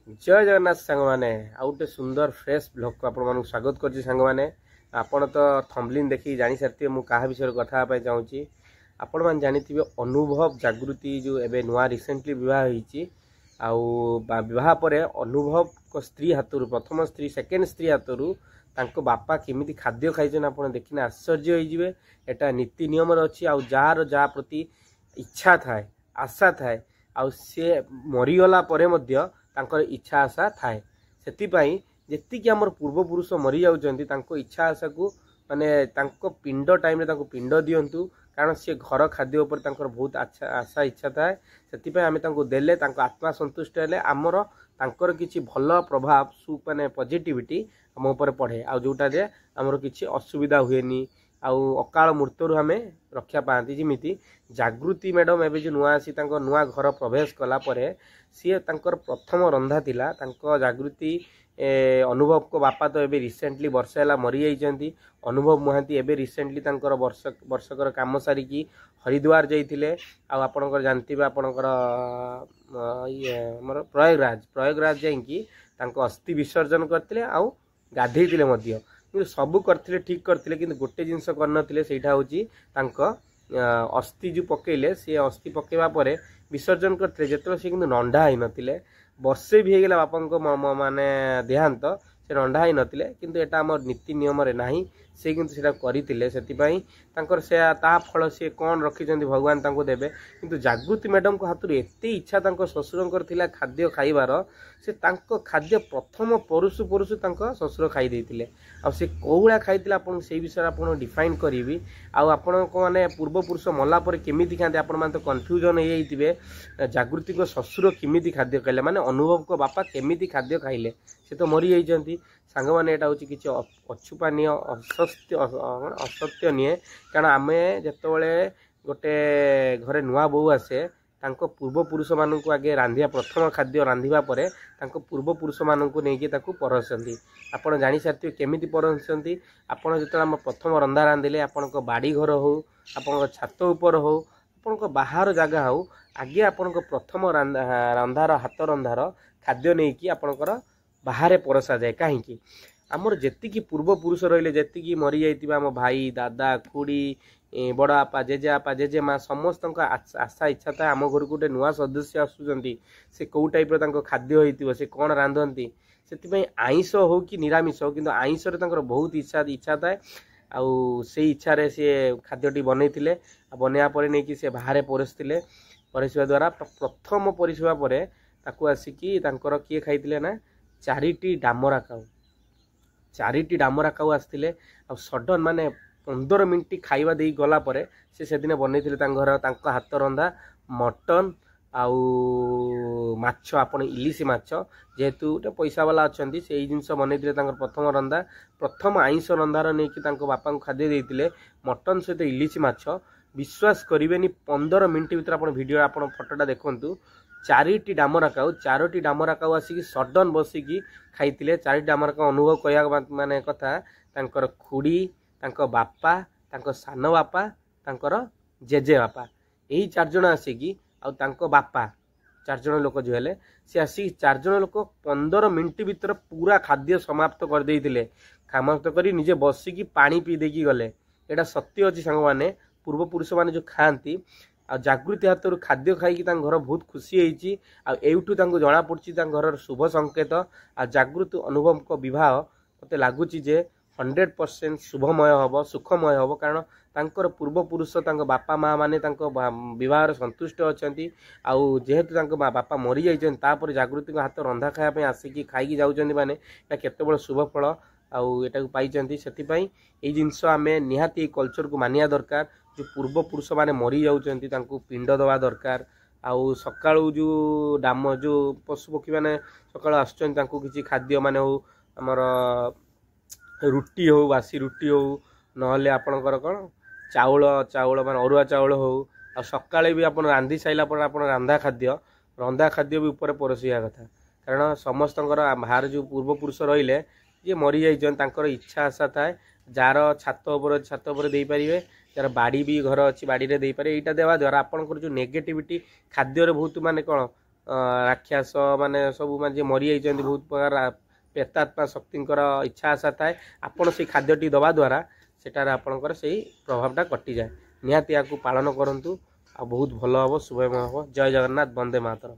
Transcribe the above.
जय जगन्नाथ सांग मैंने आउ गोटे सुंदर फ्रेश ब्लॉग को आपण स्वागत कर सांग मैंने आपण तो थंबलिन देखी जानी सारी मुझे क्या विषय कथा चाहूँगी आपण मैंने जानी अनुभव जागृति जो एवं नुआ रिसेंटली बह होहा पर अनुभव को स्त्री हाथ प्रथम स्त्री सेकेंड स्त्री हाथ बापा केमी खाद्य खाई आप देखने आश्चर्य होइजिबे। एटा नीति नियम अच्छी जार जहाँ प्रति इच्छा थाए आशा थाए सी मरीगला तांकर इच्छा आशा थाए से जी आमर पूर्वपुरुष मरी जाऊँच इच्छा आशा को माने पिंड टाइम रे पिंड दिंतु कारण सी घर खाद्य उपर बहुत आशा इच्छा थाए से आम देले आत्मा संतुष्ट हेले आमर तांकर किछि भल प्रभाव सु माने पॉजिटिविटी आम उपर पड़े आ जोटा जे आमर किछि असुविधा हुएनी अकाल मृत्यु आम रक्षा पाती जमीती जागृति मैडम एवं जो नुआ आसी नुआ घर प्रवेश कला सी प्रथम रंधा थिला जागृति अनुभव को बापा तो एबे रिसेंटली वर्ष है मरी जाइछंती। अनुभव महांती एबे रिसेंटली वर्षकर काम सारिकी हरिद्वार जाइथिले आपणकर जानथिबे आपणकर ये हमर प्रयागराज जाइकी अस्थि विसर्जन करथिले गाधेइथिले मध्य सबू करथिले ठीक करथिले किंतु गोटे जिनस करनथिले सेटा होची अस्थि जो पकेले सी अस्थि पकेवा परे विसर्जन करथिले जेतले से किंतु नंढा ही नथिले वर्षे भी होगला बापा माने देहांत से रंधा ही नथिले किंतु एटा हमर नीति नियम रे नाही से किंतु सेटा करितिले सेतिपई तांकर से ता फल से कोन रखिजंती भगवान तांको देबे किंतु जागृति मैडम को हाथुर एते इच्छा तांको ससुरंकर थिला खाद्य खाइबार से तांको खाद्य प्रथम परुसु परुसु तांको ससुर खाइ देतिले आ से कोउळा खाइतिला आपन से विषय आपन डिफाइन करिवि आ आपन को माने पूर्व पुरुष मला पर केमिति खाते आपन मान तो कंफ्यूजन हे जाइतिबे जागृति को ससुर केमिति खाद्य खाइले माने अनुभव को बापा केमिति खाद्य खाइले से तो मरी जाइछंती सांग माने एटा होची किछि अछुपानीय असत्य निए कारण आम जिते गोटे घरे नुआ बो आसे तांको पूर्व पुरुष मान को आगे रांधिया प्रथम खाद्य रांधिबा परे तांको पूर्व पुरुष मान को नहीं ताकू परसती आपड़ जानी सारी केमी परसती आपड़ जो प्रथम रंधा रांधिले आपण बाड़ी घर हो आपण छात उपर हो आपण बाहर जगह हो आगे आपण प्रथम रंधार हाथ रंधार खाद्य नहीं कि आपणकर बाहर परसा जाए कहीं आमर जी पूर्व पुरुष रहिले जी मरी जाइतिबा आम भाई दादा खुड़ी बड़ आपा जेजे आपा जेजे माँ समस्त आशा इच्छा था आम घर को गोटे नुआ सदस्य आसुचंती से कौ टाइप खाद्य होइतिबो से कौन रांधती से आइंष हो कि निरामिष हो किंतु आइंष बहुत इच्छा थाए से इच्छा रे सी खाद्यटी बनई बनवा पर नहीं कि से बाहर परसते परसिवा द्वारा प्रथम परसिवा पर आसिकी किए खाई ना चारिटी डामरा काऊ चारिटी डामरा काऊ आसते सडन माने 15 मिनिट खाइबा दे गला परे से दिन बनई घर हाथ रंधा मटन आउ माछ आपण इलिसी माछ जेहेतु गोटे पैसा वाला अच्छा से जिनस बनई प्रथम रंधा प्रथम आइंष रंधार नहीं कि बापा को खाद्य देते मटन सहित इलिसी माछ विश्वास करेनि 15 मिनिट भीतर आप वीडियो आप फटोटा देखु चारिटी डामरा काऊ आसिक सडन बसिकी खाई चारिटी डामरा काऊ अनुभव कह माने कथा खुड़ी बापा सान बापा जेजे बापा यही 4 जन आसिकी बापा 4 जन लोक जो है सी आसिक 4 जन लोक 15 मिनिट भीतर पूरा खाद्य समाप्त कर देइतिले समाप्त करी निजे बसिकी पानी पी देकी गले एटा सत्य अच्छी सांग माने पूर्व पुरुष माने जो खाती जागृति हाथ खाद्य खाई घर बहुत खुशी होती आउठू जना पड़ी घर शुभ संकेत आ जागृति अनुभव को विवाह मत लगुच 100% शुभमय हम सुखमय हम कारण तांकर पूर्व पुरुष बापा माँ माने बह संतुष्ट अच्छा जेहेतु बापा मरी जापर जागृति हाथ रंधा खायापी आसिकी खाई जाऊँच माने केत बड़ शुभ फल आटा पाई से जिनस आम निहाती कल्चर को मानिया दरकार जो पूर्व पुरुष माने मरी जाउचंती तांको पिंड दवा दरकार आउ सकाळू जो डाम जो पशु पक्षी माने सकाळ आसुचंती तांको किछि खाद्य माने हो हमर रुटी हो बासी रुटी हो नहले आपणकर कोन चाउल माने अरुआ चाउल हो आ सकाळे भी आपण रांधी साइला पर आपण रंधा खाद्य भी ऊपर परसिया कथा कारण समस्तकर बाहर जो पूर्व पुरुष रहिले जे मरी जाइछन तांकर इच्छा आशा थाए जार छात उपर दे पारिबे यार बाड़ी भी घर अच्छी बाड़ी रे दे पारे एटा देवा द्वारा आपनकर जो नेगेटिविटी खाद्य रे बहुत माने कोन राक्षस माने सब माने मरी जाइछन्ति बहुत प्रकार प्रेतात्मा शक्तिंकर इच्छा आशा थाए आपण से खाद्यटी दवा द्वारा सेटार आपणकर से प्रभावटा कटि जाए निहाती या पालन करंतु आ बहुत भल हम शुभमय हम जय जगन्नाथ वंदे मातरम।